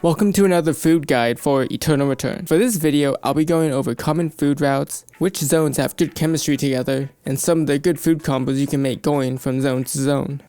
Welcome to another food guide for Eternal Return. For this video, I'll be going over common food routes, which zones have good chemistry together, and some of the good food combos you can make going from zone to zone.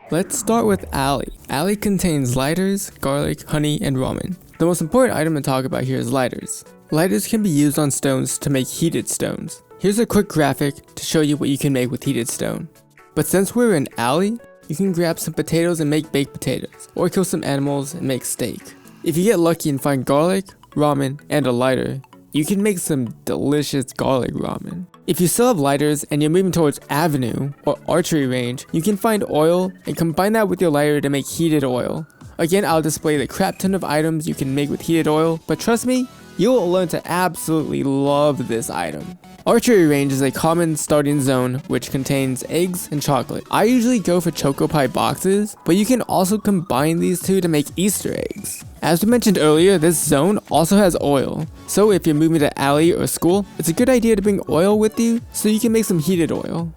Let's start with Alley. Alley contains lighters, garlic, honey, and ramen. The most important item to talk about here is lighters. Lighters can be used on stones to make heated stones. Here's a quick graphic to show you what you can make with heated stone. But since we're in Alley, you can grab some potatoes and make baked potatoes, or kill some animals and make steak. If you get lucky and find garlic, ramen, and a lighter, you can make some delicious garlic ramen. If you still have lighters and you're moving towards Avenue or Archery Range, you can find oil and combine that with your lighter to make heated oil. Again, I'll display the crap ton of items you can make with heated oil, but trust me, you'll learn to absolutely love this item. Archery Range is a common starting zone which contains eggs and chocolate. I usually go for Choco Pie boxes, but you can also combine these two to make Easter eggs. As we mentioned earlier, this zone also has oil, so if you're moving to Alley or school, it's a good idea to bring oil with you so you can make some heated oil.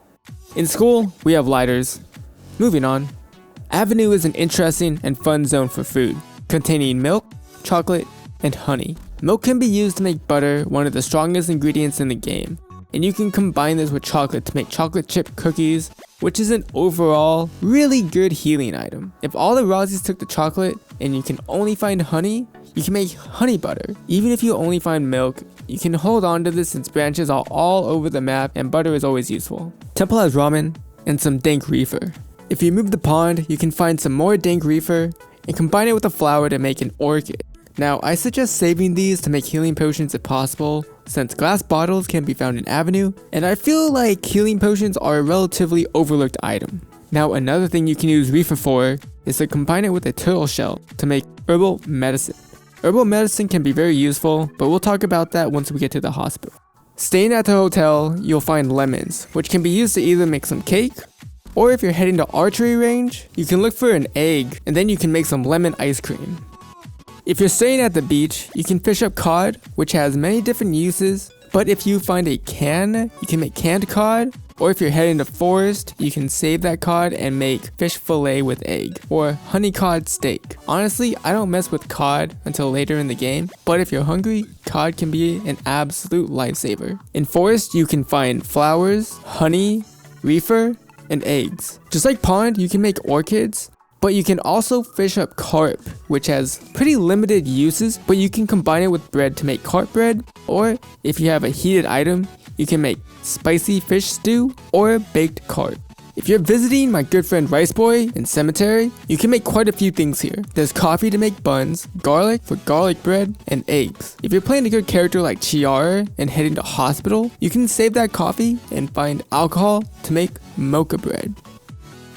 In school, we have lighters. Moving on. Avenue is an interesting and fun zone for food, containing milk, chocolate, and honey. Milk can be used to make butter, one of the strongest ingredients in the game, and you can combine this with chocolate to make chocolate chip cookies, which is an overall really good healing item. If all the Rossis took the chocolate and you can only find honey, you can make honey butter. Even if you only find milk, you can hold on to this since branches are all over the map and butter is always useful. Temple has ramen and some dank reefer. If you move the pond, you can find some more dank reefer and combine it with a flower to make an orchid. Now, I suggest saving these to make healing potions if possible, since glass bottles can be found in Avenue, and I feel like healing potions are a relatively overlooked item. Now, another thing you can use reefer for is to combine it with a turtle shell to make herbal medicine. Herbal medicine can be very useful, but we'll talk about that once we get to the hospital. Staying at the hotel, you'll find lemons, which can be used to either make some cake, or if you're heading to Archery Range, you can look for an egg, and then you can make some lemon ice cream. If you're staying at the beach, you can fish up cod, which has many different uses, but if you find a can, you can make canned cod, or if you're heading to forest, you can save that cod and make fish fillet with egg, or honey cod steak. Honestly, I don't mess with cod until later in the game, but if you're hungry, cod can be an absolute lifesaver. In forest, you can find flowers, honey, reefer, and eggs. Just like pond, you can make orchids, but you can also fish up carp, which has pretty limited uses, but you can combine it with bread to make carp bread, or if you have a heated item, you can make spicy fish stew or baked carp. If you're visiting my good friend Rice Boy in Cemetery, you can make quite a few things here. There's coffee to make buns, garlic for garlic bread, and eggs. If you're playing a good character like Chiara and heading to hospital, you can save that coffee and find alcohol to make mocha bread.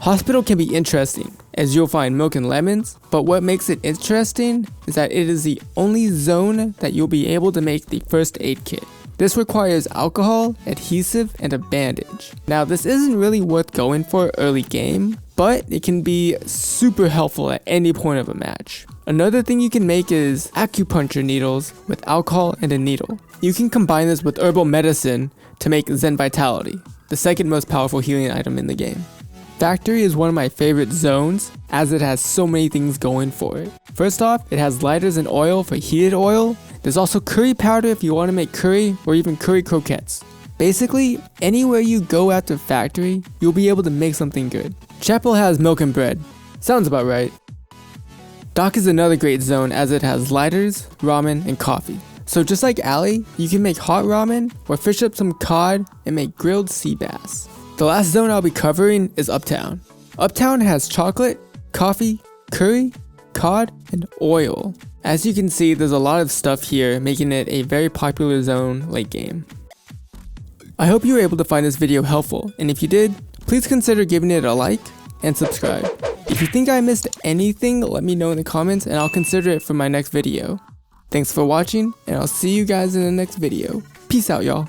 Hospital can be interesting, as you'll find milk and lemons, but what makes it interesting is that it is the only zone that you'll be able to make the first aid kit. This requires alcohol, adhesive, and a bandage. Now, this isn't really worth going for early game, but it can be super helpful at any point of a match. Another thing you can make is acupuncture needles with alcohol and a needle. You can combine this with herbal medicine to make Zen Vitality, the second most powerful healing item in the game. Factory is one of my favorite zones as it has so many things going for it. First off, it has lighters and oil for heated oil. There's also curry powder if you want to make curry or even curry croquettes. Basically, anywhere you go after Factory, you'll be able to make something good. Chapel has milk and bread. Sounds about right. Dock is another great zone as it has lighters, ramen, and coffee. So just like Alley, you can make hot ramen or fish up some cod and make grilled sea bass. The last zone I'll be covering is Uptown. Uptown has chocolate, coffee, curry, cod, and oil. As you can see, there's a lot of stuff here, making it a very popular zone late game. I hope you were able to find this video helpful, and if you did, please consider giving it a like and subscribe. If you think I missed anything, let me know in the comments and I'll consider it for my next video. Thanks for watching, and I'll see you guys in the next video. Peace out, y'all.